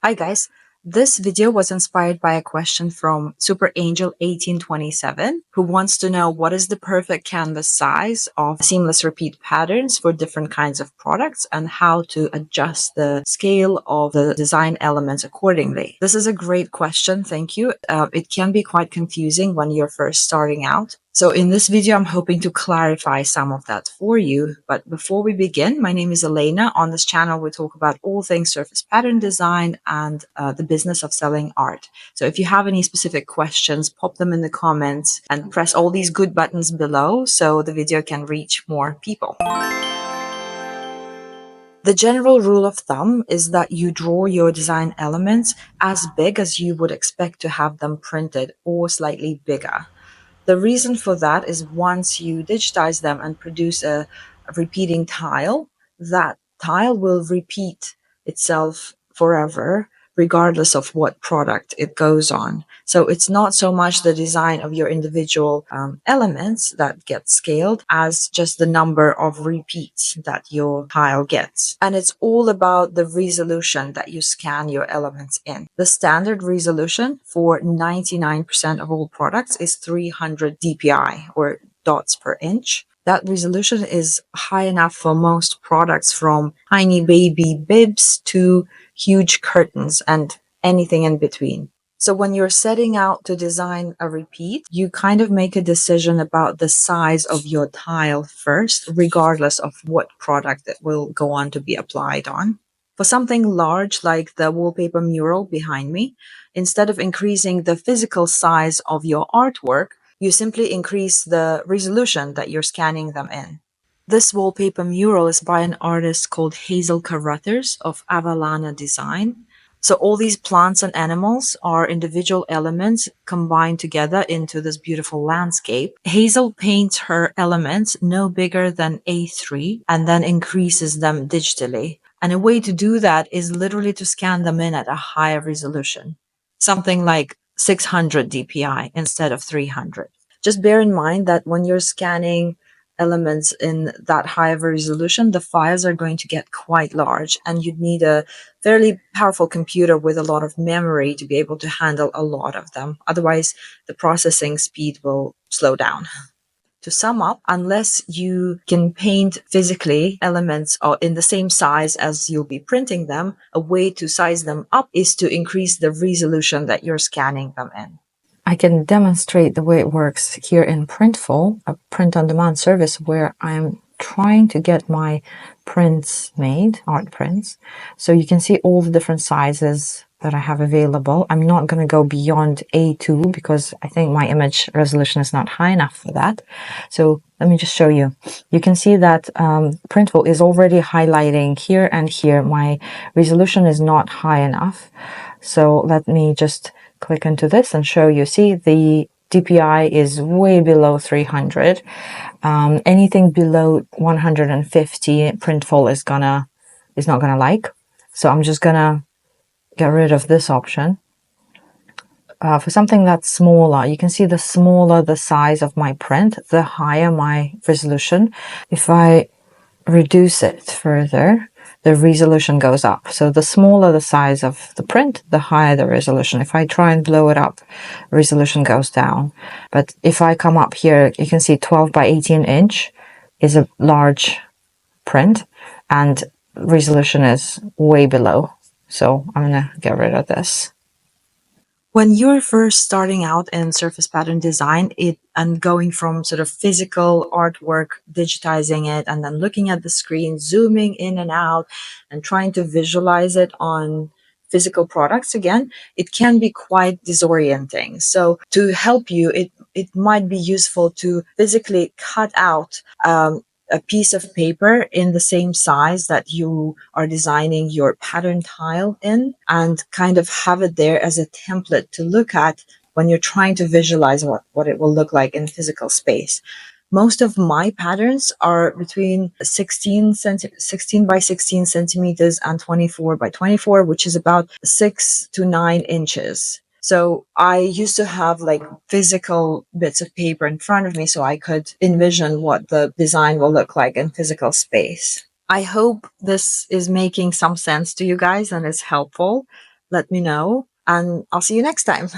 Hi guys, this video was inspired by a question from Super Angel 1827 who wants to know what is the perfect canvas size of seamless repeat patterns for different kinds of products and how to adjust the scale of the design elements accordingly. This is a great question, thank you. It can be quite confusing when you're first starting out. So in this video, I'm hoping to clarify some of that for you. But before we begin, my name is Elena. On this channel, we talk about all things surface pattern design and the business of selling art. So if you have any specific questions, pop them in the comments and press all these good buttons below so the video can reach more people. The general rule of thumb is that you draw your design elements as big as you would expect to have them printed or slightly bigger. The reason for that is once you digitize them and produce a repeating tile, that tile will repeat itself forever, regardless of what product it goes on. So it's not so much the design of your individual elements that get scaled as just the number of repeats that your tile gets. And it's all about the resolution that you scan your elements in. The standard resolution for 99% of all products is 300 dpi or dots per inch. That resolution is high enough for most products from tiny baby bibs to huge curtains and anything in between. So when you're setting out to design a repeat, you kind of make a decision about the size of your tile first, regardless of what product it will go on to be applied on. For something large like the wallpaper mural behind me, instead of increasing the physical size of your artwork, you simply increase the resolution that you're scanning them in. This wallpaper mural is by an artist called Hazel Carruthers of Avalana Design. So all these plants and animals are individual elements combined together into this beautiful landscape. Hazel paints her elements no bigger than A3 and then increases them digitally. And a way to do that is literally to scan them in at a higher resolution, something like 600 dpi instead of 300. Just bear in mind that when you're scanning elements in that high of a resolution, the files are going to get quite large and you'd need a fairly powerful computer with a lot of memory to be able to handle a lot of them. Otherwise, the processing speed will slow down. To sum up, unless you can paint physically elements in the same size as you'll be printing them, a way to size them up is to increase the resolution that you're scanning them in. I can demonstrate the way it works here in Printful, a print-on-demand service where I'm trying to get my prints made, art prints. So you can see all the different sizes that I have available. I'm not going to go beyond A2 because I think my image resolution is not high enough for that. So let me just show you. You can see that Printful is already highlighting here and here. My resolution is not high enough. So let me just click into this and show you. See, the DPI is way below 300. Anything below 150, Printful is not gonna like. So I'm just gonna get rid of this option. For something that's smaller, you can see the smaller the size of my print, the higher my resolution. If I reduce it further, the resolution goes up. So the smaller the size of the print, the higher the resolution. If I try and blow it up, resolution goes down. But if I come up here, you can see 12 by 18 inch is a large print and resolution is way below. So I'm gonna get rid of this. When you're first starting out in surface pattern design and going from sort of physical artwork, digitizing it, and then looking at the screen, zooming in and out, and trying to visualize it on physical products again, it can be quite disorienting. So to help you, it might be useful to physically cut out a piece of paper in the same size that you are designing your pattern tile in and kind of have it there as a template to look at when you're trying to visualize what it will look like in physical space. Most of my patterns are between 16 by 16 centimeters and 24 by 24, which is about 6 to 9 inches. So I used to have like physical bits of paper in front of me so I could envision what the design will look like in physical space. I hope this is making some sense to you guys and is helpful. let me know, and I'll see you next time.